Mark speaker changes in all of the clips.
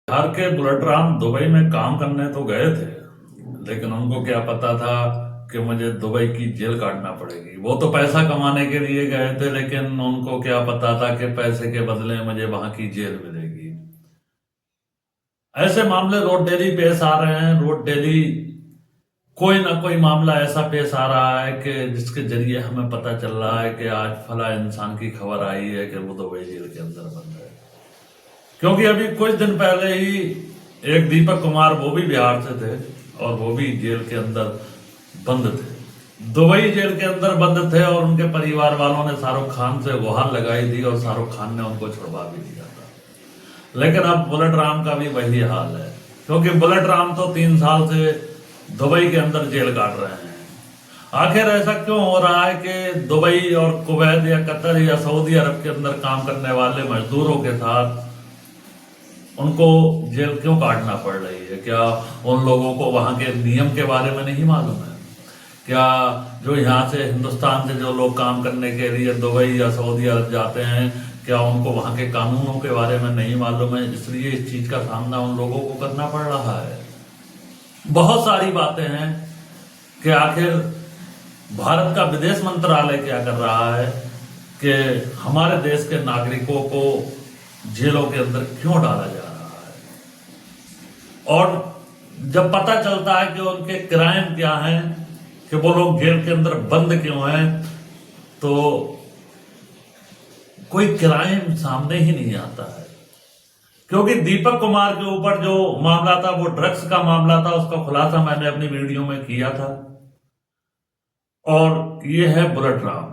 Speaker 1: बिहार के bullet Ram Dubai में काम करने तो गए थे, लेकिन उनको क्या पता था कि मुझे दुबई की जेल काटना पड़ेगी। वो तो पैसा कमाने के लिए गए थे, लेकिन उनको क्या पता था कि पैसे के बदले मुझे वहां की जेल मिलेगी। ऐसे मामले रोज डेली पेश आ रहे हैं। रोज डेली कोई ना कोई मामला ऐसा पेश आ रहा है कि जिसके जरिए हमें पता चल रहा है कि आज फला इंसान की खबर आई है कि वो दुबई जेल के अंदर बंद है। क्योंकि अभी कुछ दिन पहले ही एक दीपक कुमार, वो भी बिहार से थे और वो भी जेल के अंदर बंद थे, दुबई जेल के अंदर बंद थे। और उनके परिवार वालों ने शाहरुख खान से गुहार लगाई थी और शाहरुख खान ने उनको छुड़वा भी दिया था। लेकिन अब बुलेट राम का भी वही हाल है, क्योंकि बुलेट राम तो 3 साल से दुबई के अंदर जेल काट रहे हैं। आखिर ऐसा क्यों हो रहा है कि दुबई और कुवैत या कतर या सऊदी अरब के अंदर काम करने वाले मजदूरों के साथ उनको जेल क्यों काटना पड़ रही है? क्या उन लोगों को वहां के नियम के बारे में नहीं मालूम है? क्या जो यहाँ से हिंदुस्तान से जो लोग काम करने के लिए दुबई या सऊदी अरब जाते हैं, क्या उनको वहां के कानूनों के बारे में नहीं मालूम है, इसलिए इस चीज का सामना उन लोगों को करना पड़ रहा है? बहुत सारी बातें हैं कि आखिर भारत का विदेश मंत्रालय क्या कर रहा है कि हमारे देश के नागरिकों को जेलों के अंदर क्यों डाला जा रहा है। और जब पता चलता है कि उनके क्राइम क्या हैं, कि वो लोग जेल के अंदर बंद क्यों हैं, तो कोई क्राइम सामने ही नहीं आता है। क्योंकि दीपक कुमार के ऊपर जो मामला था वो ड्रग्स का मामला था, उसका खुलासा मैंने अपनी वीडियो में किया था। और ये है बुलेट राम,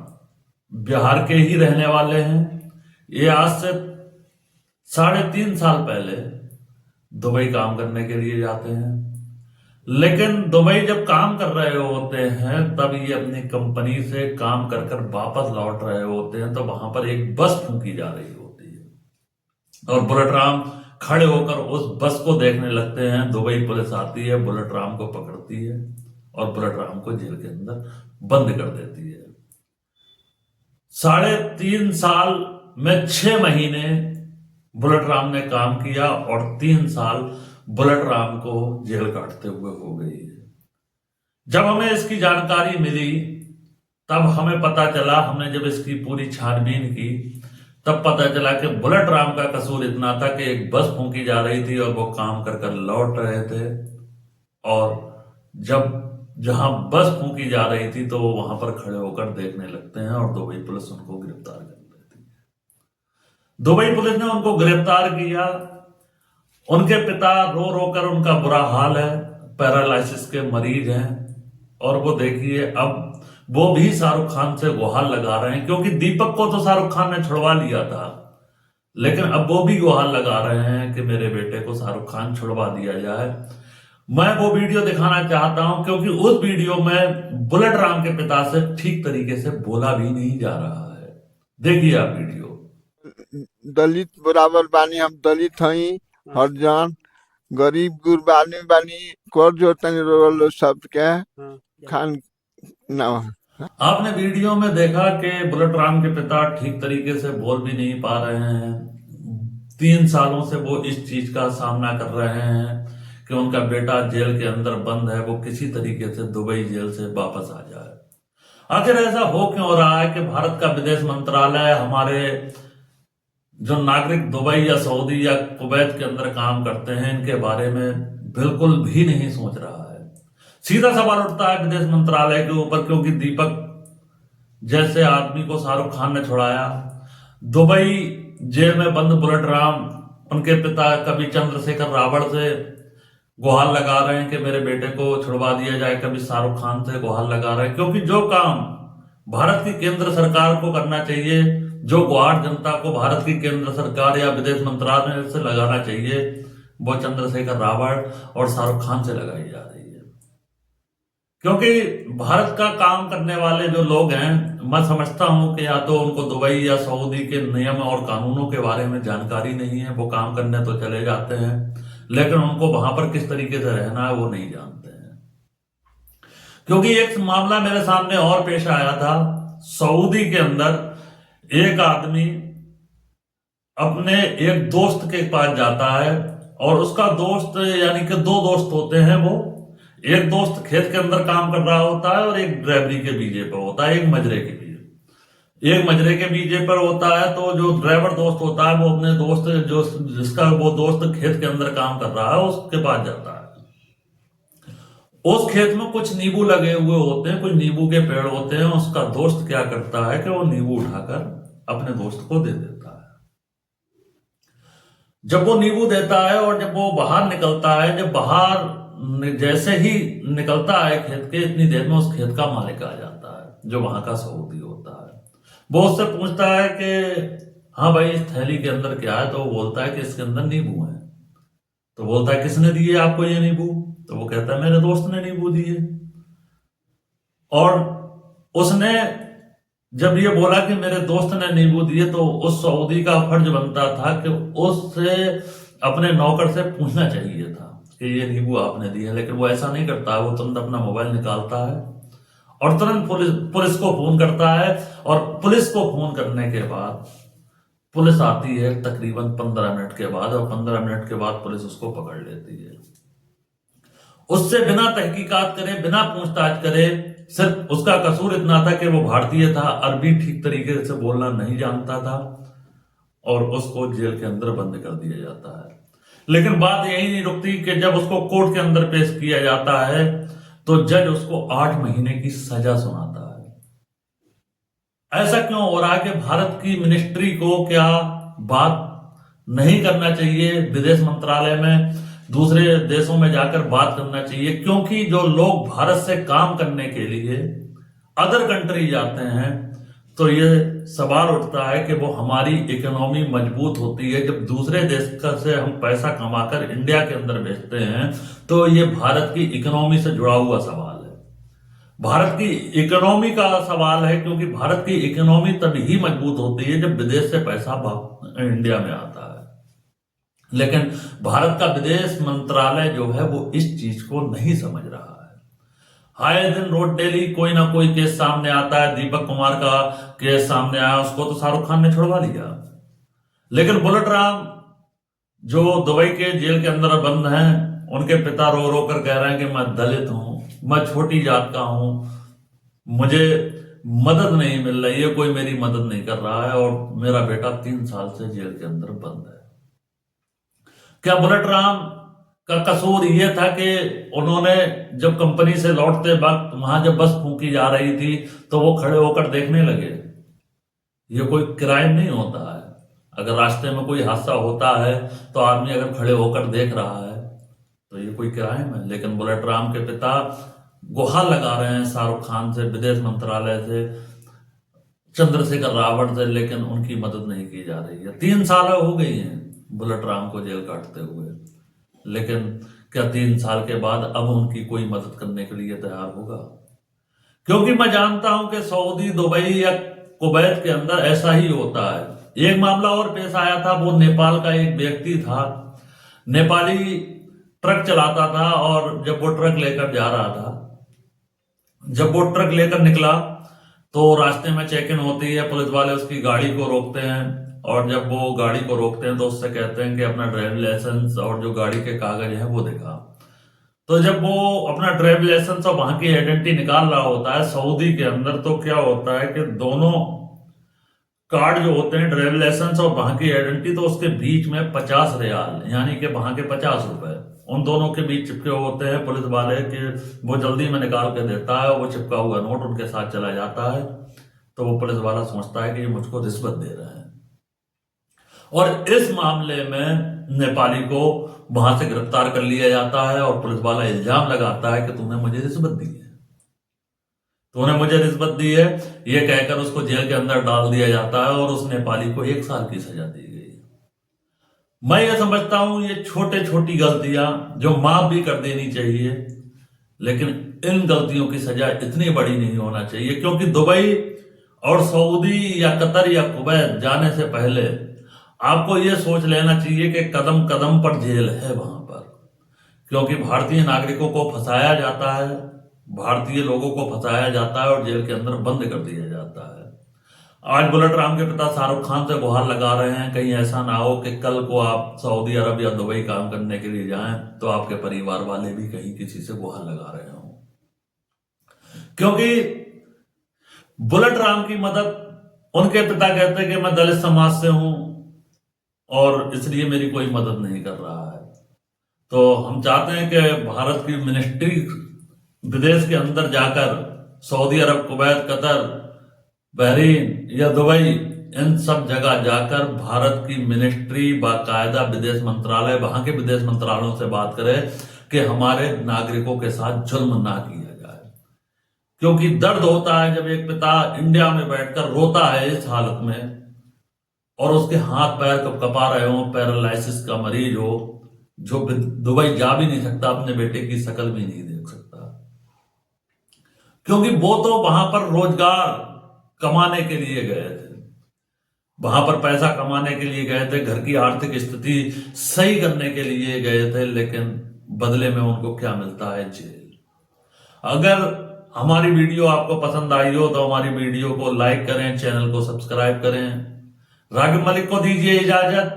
Speaker 1: बिहार के ही रहने वाले हैं। ये आज से 3.5 साल पहले दुबई काम करने के लिए जाते हैं, लेकिन दुबई जब काम कर रहे होते हैं तब ये अपनी कंपनी से काम कर कर वापस लौट रहे होते हैं, तो वहां पर एक बस फूंकी जा रही होती है और बुलेट राम खड़े होकर उस बस को देखने लगते हैं। दुबई पुलिस आती है, बुलेट राम को पकड़ती है और बुलेट राम को जेल के अंदर बंद कर देती है। 3.5 साल में 6 महीने बुलेट राम ने काम किया और 3 साल बुलेट राम को जेल काटते हुए हो गई है। जब हमें इसकी जानकारी मिली तब हमें पता चला, हमने जब इसकी पूरी छानबीन की तब पता चला कि बुलेट राम का कसूर इतना था कि एक बस फूंकी जा रही थी और वो काम कर कर लौट रहे थे, और जब जहां बस फूंकी जा रही थी तो वो वहां पर खड़े होकर देखने लगते हैं और दुबई पुलिस उनको गिरफ्तार कर लेती है। दुबई पुलिस ने उनको गिरफ्तार किया। उनके पिता रो रो कर, उनका बुरा हाल है, पैरालिसिस के मरीज हैं। और वो देखिए अब वो भी शाहरुख खान से गुहार लगा रहे हैं, क्योंकि दीपक को तो शाहरुख खान ने छुड़वा लिया था, लेकिन अब वो भी गुहार लगा रहे हैं कि मेरे बेटे को शाहरुख खान छुड़वा दिया जाए। मैं वो वीडियो दिखाना चाहता हूं, क्योंकि उस वीडियो में बुलेट राम के पिता से ठीक तरीके से बोला भी नहीं जा रहा है। देखिए आप वीडियो।
Speaker 2: दलित बराबर बानी, हम दलित हई, हरजन गरीब गुरबानी बानी, कर जो तनी रोलो सबके खान ना।
Speaker 1: आपने वीडियो में देखा कि बुलेट राम के पिता ठीक तरीके से बोल भी नहीं पा रहे हैं। 3 सालों से वो इस चीज का सामना कर रहे हैं कि उनका बेटा जेल के अंदर बंद है, वो किसी तरीके से दुबई जेल से वापस आ जाए। आखिर ऐसा हो क्यों रहा है कि भारत का विदेश मंत्रालय हमारे जो नागरिक दुबई या सऊदी या कुवैत के अंदर काम करते हैं इनके बारे में बिल्कुल भी नहीं सोच रहा है? सीधा सवाल उठता है विदेश मंत्रालय के ऊपर, क्योंकि दीपक जैसे आदमी को शाहरुख खान ने छुड़ाया। दुबई जेल में बंद बुलेट राम, उनके पिता कभी चंद्रशेखर रावण से गुहार लगा रहे हैं कि मेरे बेटे को छुड़वा दिया जाए, कभी शाहरुख खान से गुहार लगा रहे हैं। क्योंकि जो काम भारत की केंद्र सरकार को करना चाहिए, जो गुहार जनता को भारत की केंद्र सरकार या विदेश मंत्रालय से लगाना चाहिए, वो चंद्रशेखर रावण और शाहरुख खान से लगाई जा रही है। क्योंकि भारत का काम करने वाले जो लोग हैं, मैं समझता हूं कि या तो उनको दुबई या सऊदी के नियम और कानूनों के बारे में जानकारी नहीं है। वो काम करने तो चले जाते हैं, लेकिन उनको वहां पर किस तरीके से रहना है वो नहीं जानते हैं। क्योंकि एक मामला मेरे सामने और पेश आया था, सऊदी के अंदर एक आदमी अपने एक दोस्त के पास जाता है और उसका दोस्त, यानी कि दो दोस्त होते हैं वो, एक दोस्त खेत के अंदर काम कर रहा होता है और एक ड्राइवरी के बीजे पर होता है, एक मजरे के बीजे, एक मजरे के बीजे पर होता है। तो जो ड्राइवर दोस्त होता है वो अपने दोस्त, जो जिसका वो दोस्त खेत के अंदर काम कर रहा है, उसके पास जाता है। उस खेत में कुछ नींबू लगे हुए होते हैं, कुछ नींबू के पेड़ होते हैं। उसका दोस्त क्या करता है कि वो नींबू उठाकर अपने दोस्त को दे देता है। जब वो नींबू देता है और जब वो बाहर निकलता है, जब बाहर जैसे ही निकलता है खेत के, इतनी देर में उस खेत का मालिक आ जाता है, जो वहां का सऊदी होता है। वो उससे पूछता है कि हाँ भाई, इस थैली के अंदर क्या है? तो वो बोलता है कि इसके अंदर नींबू है। तो बोलता है किसने दिए आपको ये नींबू? तो वो कहता है मेरे दोस्त ने नींबू दिए। और उसने जब ये बोला कि मेरे दोस्त ने नींबू दिए, तो उस सऊदी का फर्ज बनता था कि उससे अपने नौकर से पूछना चाहिए था कि ये नींबू आपने दिए, लेकिन वो ऐसा नहीं करता है। वो तुरंत अपना मोबाइल निकालता है और तुरंत पुलिस को फोन करता है। और पुलिस को फोन करने के बाद पुलिस आती है तकरीबन 15 मिनट के बाद, और 15 मिनट के बाद पुलिस उसको पकड़ लेती है। उससे बिना तहकीकात करे, बिना पूछताछ करे, सिर्फ उसका कसूर इतना था कि वो भारतीय था, अरबी ठीक तरीके से बोलना नहीं जानता था, और उसको जेल के अंदर बंद कर दिया जाता है। लेकिन बात यही नहीं रुकती कि जब उसको कोर्ट के अंदर पेश किया जाता है तो जज उसको 8 महीने की सजा सुनाता है। ऐसा क्यों हो रहा है कि भारत की मिनिस्ट्री को क्या बात नहीं करना चाहिए? विदेश मंत्रालय में दूसरे देशों में जाकर बात करना चाहिए, क्योंकि जो लोग भारत से काम करने के लिए अदर कंट्री जाते हैं, तो ये सवाल उठता है कि वो हमारी इकोनॉमी मजबूत होती है। जब दूसरे देश से हम पैसा कमाकर इंडिया के अंदर भेजते हैं, तो ये भारत की इकोनॉमी से जुड़ा हुआ सवाल है, भारत की इकोनॉमी का सवाल है। क्योंकि भारत की इकोनॉमी तभी मजबूत होती है जब विदेश से पैसा इंडिया में आता है। लेकिन भारत का विदेश मंत्रालय जो है वो इस चीज को नहीं समझ रहा है। आए दिन रोड डेली कोई ना कोई केस सामने आता है। दीपक कुमार का केस सामने आया, उसको तो शाहरुख खान ने छुड़वा लिया। लेकिन बुलेट राम जो दुबई के जेल के अंदर बंद हैं, उनके पिता रो रो कर कह रहे हैं कि मैं दलित हूं, मैं छोटी जात का हूं, मुझे मदद नहीं मिल रही है, कोई मेरी मदद नहीं कर रहा है, और मेरा बेटा 3 साल से जेल के अंदर बंद है। क्या बुलेट राम का कसूर यह था कि उन्होंने जब कंपनी से लौटते वक्त वहां जब बस फूंकी जा रही थी तो वो खड़े होकर देखने लगे? ये कोई क्राइम नहीं होता है। अगर रास्ते में कोई हादसा होता है तो आदमी अगर खड़े होकर देख रहा है तो ये कोई क्राइम है। लेकिन बुलेट राम के पिता गुहार लगा रहे हैं शाहरुख खान से, विदेश मंत्रालय से, चंद्रशेखर रावत से, लेकिन उनकी मदद नहीं की जा रही है। 3 साल हो गई हैं बुलेट राम को जेल काटते हुए, लेकिन क्या 3 साल के बाद अब उनकी कोई मदद करने के लिए तैयार होगा? क्योंकि मैं जानता हूं कि सऊदी, दुबई या कुवैत के अंदर ऐसा ही होता है। एक मामला और पेश आया था, वो नेपाल का एक व्यक्ति था, नेपाली ट्रक चलाता था, और जब वो ट्रक लेकर जा रहा था, जब वो ट्रक लेकर निकला तो रास्ते में चेक इन होती है, पुलिस वाले उसकी गाड़ी को रोकते हैं, और जब वो गाड़ी को रोकते हैं तो उससे कहते हैं कि अपना ड्राइविंग लाइसेंस और जो गाड़ी के कागज हैं वो दिखा। तो जब वो अपना ड्राइविंग लाइसेंस और वहां की आइडेंटिटी निकाल रहा होता है सऊदी के अंदर, तो क्या होता है कि दोनों कार्ड जो होते हैं, ड्राइविंग लाइसेंस और वहां की आइडेंटिटी, तो उसके बीच में 50 रियाल, यानी कि वहां के 50 रुपए उन दोनों के बीच चिपके होते हैं। पुलिस वाले के वो जल्दी में निकाल के देता है, और वो चिपका हुआ नोट उनके साथ चला जाता है। तो वो पुलिस वाला सोचता है कि ये मुझको रिश्वत दे रहे हैं, और इस मामले में नेपाली को वहां से गिरफ्तार कर लिया जाता है, और पुलिस वाला इल्जाम लगाता है कि तुमने मुझे रिश्वत दी है, तूने मुझे रिश्वत दी है, ये कहकर उसको जेल के अंदर डाल दिया जाता है, और उस नेपाली को 1 साल की सजा दी गई। मैं ये समझता हूं ये छोटे छोटी गलतियां जो माफ भी कर देनी चाहिए, लेकिन इन गलतियों की सजा इतनी बड़ी नहीं होना चाहिए। क्योंकि दुबई और सऊदी या कतर या कुवैत जाने से पहले आपको ये सोच लेना चाहिए कि कदम कदम पर जेल है वहां पर। क्योंकि भारतीय नागरिकों को फंसाया जाता है, भारतीय लोगों को फंसाया जाता है और जेल के अंदर बंद कर दिया जाता है। आज बुलेट राम के पिता शाहरुख खान से गुहार लगा रहे हैं, कहीं ऐसा ना हो कि कल को आप सऊदी अरब या दुबई काम करने के लिए जाएं तो आपके परिवार वाले भी कहीं किसी से गुहार लगा रहे हों, क्योंकि बुलेट राम की मदद, उनके पिता कहते हैं कि मैं दलित समाज से हूं और इसलिए मेरी कोई मदद नहीं कर रहा है। तो हम चाहते हैं कि भारत की मिनिस्ट्री विदेश के अंदर जाकर सऊदी अरब, कुवैत, कतर, बहरीन या दुबई, इन सब जगह जाकर भारत की मिनिस्ट्री बाकायदा विदेश मंत्रालय, वहां के विदेश मंत्रालयों से बात करे कि हमारे नागरिकों के साथ जुल्म ना किया जाए। क्योंकि दर्द होता है जब एक पिता इंडिया में बैठकर रोता है इस हालत में और उसके हाथ पैर कपा रहे हो, पैरालिसिस का मरीज हो, जो दुबई जा भी नहीं सकता, अपने बेटे की शक्ल भी नहीं देख सकता, क्योंकि वो तो वहां पर रोजगार कमाने के लिए गए थे, वहां पर पैसा कमाने के लिए गए थे, घर की आर्थिक स्थिति सही करने के लिए गए थे, लेकिन बदले में उनको क्या मिलता है? जेल। अगर हमारी वीडियो आपको पसंद आई हो तो हमारी वीडियो को लाइक करें, चैनल को सब्सक्राइब करें। रागिब मलिक को दीजिए इजाजत।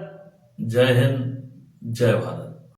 Speaker 1: जय हिंद, जय भारत।